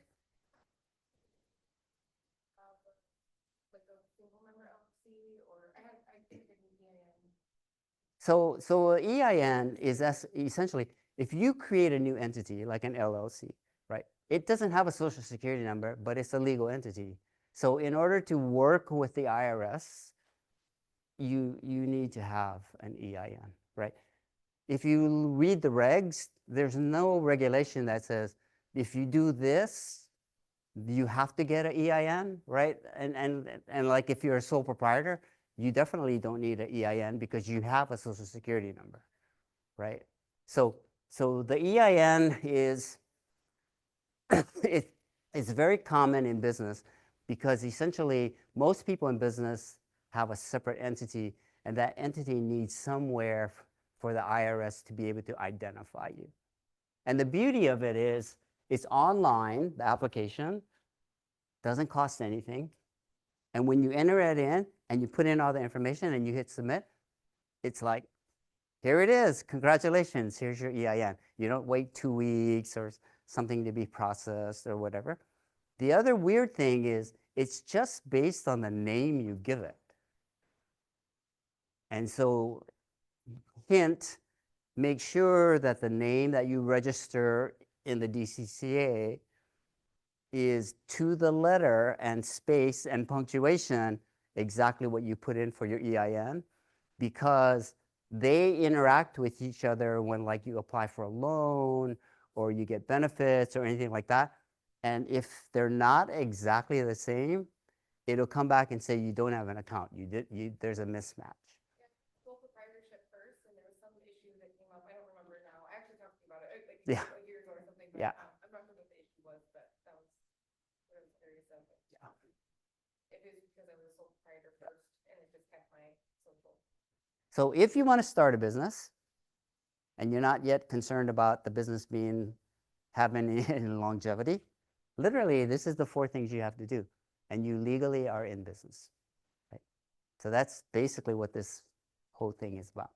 Like a single member LLC, or I think an EIN. So EIN is essentially, if you create a new entity like an LLC, right? It doesn't have a social security number, but it's a legal entity. So in order to work with the IRS, you need to have an EIN, right? If you read the regs, there's no regulation that says if you do this, you have to get an EIN, right? And like if you're a sole proprietor, you definitely don't need an EIN because you have a social security number, right? So the EIN is it's very common in business because essentially most people in business have a separate entity, and that entity needs somewhere for the IRS to be able to identify you. And the beauty of it is it's online, the application doesn't cost anything. And when you enter it in and you put in all the information and you hit submit, it's like, here it is, congratulations, here's your EIN. You don't wait 2 weeks or something to be processed or whatever. The other weird thing is it's just based on the name you give it. And so, hint, make sure that the name that you register in the DCCA is to the letter and space and punctuation exactly what you put in for your EIN, because they interact with each other when like you apply for a loan or you get benefits or anything like that. And if they're not exactly the same, it'll come back and say you don't have an account. There's a mismatch. Sole proprietorship first, and there was some issue that came up, I don't remember now, I actually talked to you about it, like Yeah. a year ago or something, but Yeah. I'm not sure what the issue was, but that was what I was curious of. Yeah. If it was because I was a sole proprietor first, and it just kept my social. So if you want to start a business and you're not yet concerned about the business having any longevity, literally this is the 4 things you have to do, and you legally are in business, right? So that's basically what this whole thing is about.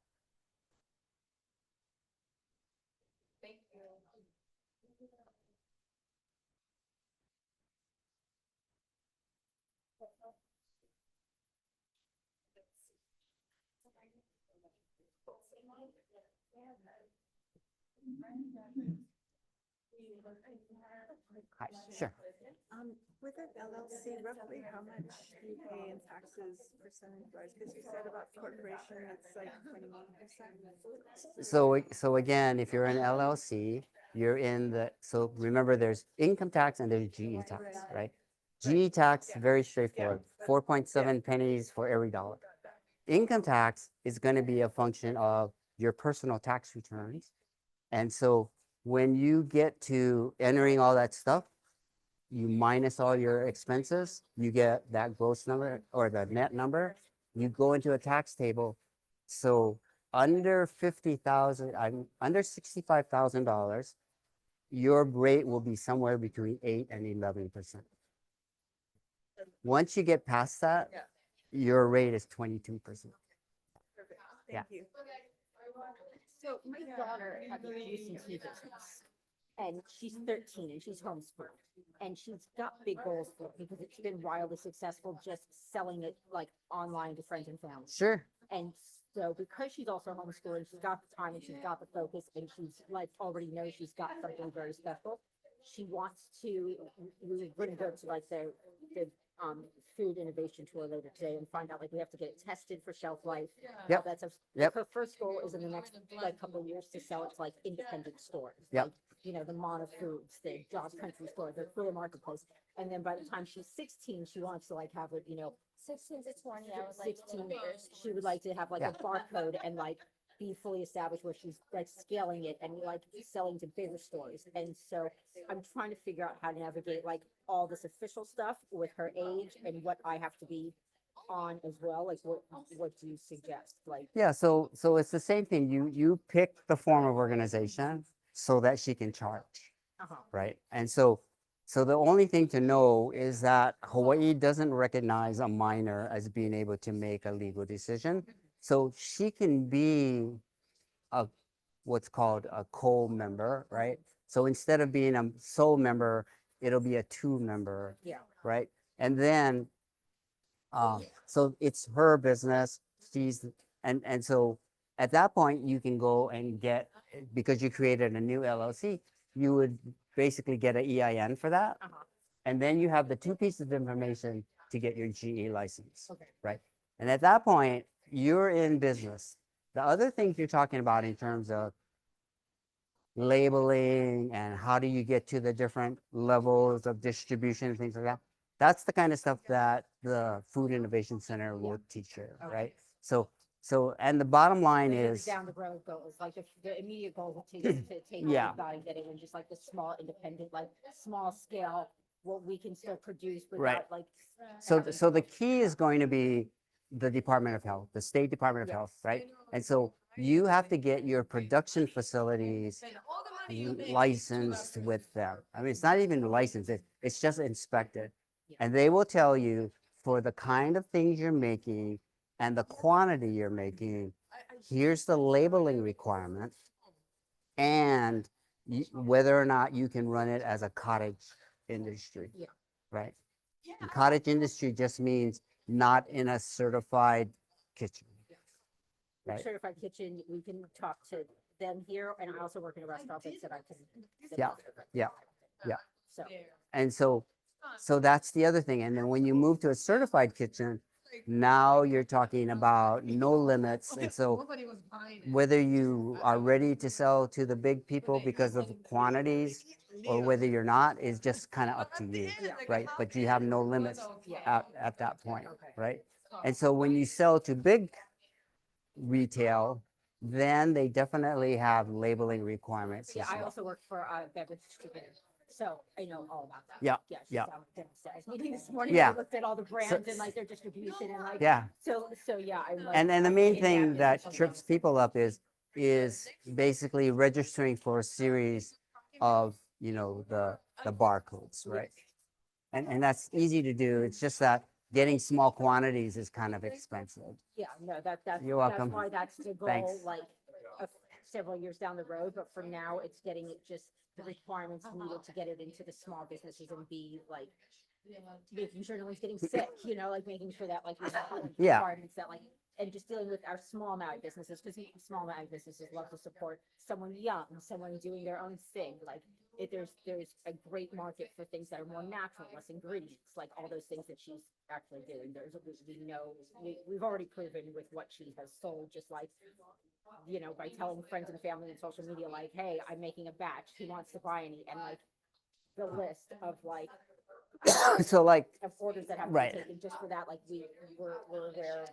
Thank you. Hi, sure. With an LLC, roughly how much do you pay in taxes percentage-wise? Because you said about corporation, it's like 21%. So again, if you're an LLC, you're in so remember there's income tax and there's GE tax, right? GE tax, very straightforward, 4.7 pennies for every dollar. Income tax is going to be a function of your personal tax returns. And so when you get to entering all that stuff, you minus all your expenses, you get that gross number or the net number, you go into a tax table. So under 50,000, under $65,000, your rate will be somewhere between 8 and 11%. Once you get past that, your rate is 22%. Perfect. Yeah. Thank you. So my daughter has a juice and tea business, and she's 13 and she's homeschooled, and she's got big goals for it because it's been wildly successful just selling it like online to friends and family. Sure. And so because she's also homeschooled and she's got the time and she's got the focus and she's like already knows she's got something very special, she wants to, we were gonna go to like the food innovation tour later today and find out, like, we have to get it tested for shelf life. Yep. All that stuff. Yep. Her first goal is in the next, like, couple of years to sell it to like independent stores. Yep. Like, you know, the Mana Foods, the John's Country Store, the Fuller Marketplace. And then by the time she's 16, she wants to like have it, you know, 16 to 20, I would like 16, to. she would like to have like Yeah. a barcode and like be fully established where she's like scaling it and like selling to bigger stores. And so I'm trying to figure out how to navigate like all this official stuff with her age and what I have to be on as well. Like what do you suggest? Like, Yeah, so it's the same thing. You pick the form of organization so that she can charge, uh-huh. right? And so the only thing to know is that Hawaii doesn't recognize a minor as being able to make a legal decision. So she can be a what's called a co-member, right? So instead of being a sole member, it'll be a two-member, Yeah. right? And then so it's her business. She's and so at that point you can go and get, because you created a new LLC, you would basically get an EIN for that, Uh-huh. and then you have the two pieces of information to get your GE license, Okay. right? And at that point, you're in business. The other things you're talking about in terms of labeling and how do you get to the different levels of distribution and things like that, that's the kind of stuff that the Food Innovation Center will teach you, right? And the bottom line Like, is, down the road goals, like the immediate goal would to take Yeah. what and get it in just like the small independent, like small scale, what we can still produce without Right. like. so the key is going to be the Department of Health, the State Department of Yes. Health, right? And so you have to get your production facilities licensed with them. I mean, it's not even licensed, it's just inspected. Yeah. And they will tell you for the kind of things you're making and the quantity you're making, here's the labeling requirement and whether or not you can run it as a cottage industry. Yeah. Right? And cottage industry just means not in a certified kitchen. Right. Certified kitchen, we can talk to them here, and I also work in a restaurant that said I can. Yeah, yeah, yeah. So, And so that's the other thing. And then when you move to a certified kitchen, now you're talking about no limits. And so whether you are ready to sell to the big people because of quantities or whether you're not is just kind of up to you, right? But you have no limits at that point, right? And so when you sell to big retail, then they definitely have labeling requirements. yeah, as I well. also work for a beverage distributor, so I know all about that. Yeah, Yeah, yeah. I was meeting this morning, Yeah. I looked at all the brands and like their distribution and like. Yeah. So yeah, I'm like. And the I'm main in thing that business trips people up is basically registering for a series of, the barcodes, right? And that's easy to do. It's just that getting small quantities is kind of expensive. Yeah, no, that's You're welcome. why that's the goal, Thanks. like, several years down the road, but for now, it's getting it just the requirements needed to get it into the small businesses and be like, making sure no one's getting sick, like making sure that like, we have like, Yeah. requirements that like, and just dealing with our small Maui businesses, because small Maui businesses love to support someone young, someone doing their own thing, like, there's a great market for things that are more natural, less ingredients, like all those things that she's actually doing. We've already proven with what she has sold, just like, by telling friends and family and social media, like, hey, I'm making a batch, who wants to buy any? And like the list of like So like, of orders that have to Right. be taken just for that, like we're aware of